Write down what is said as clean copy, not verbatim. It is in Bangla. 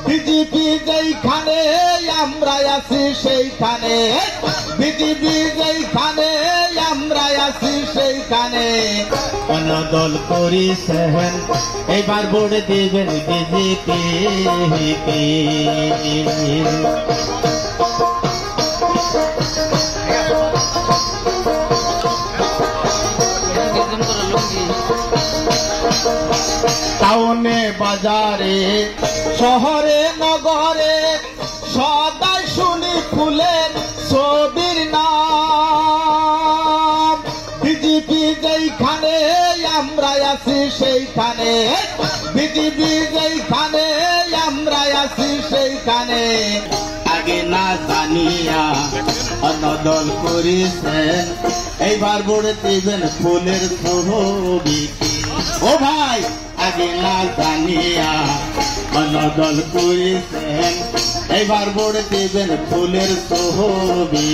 বিজেপি যেইখানে আমরা আছি সেইখানে, বিজেপি যেইখানে আমরা আছি সেইখানে কোন দল করিছেন এবার ভোট দিবেন বিজেপি। টাউনে বাজারে শহরে নগরে সদাই শুনি ফুলের ছবির নাম। বিজেপি যেইখানে আমরা আছি সেইখানে, বিজেপি যেইখানে আমরা আছি সেইখানে আগে না জানিয়া অন্য দল করিছেন এইবার ভোট দিবেন ফুলের ছবি। ও ভাই আগে না জানিয়া অন্য দল করিছেন এইবার ভোট দিবেন ফুলের ছবি।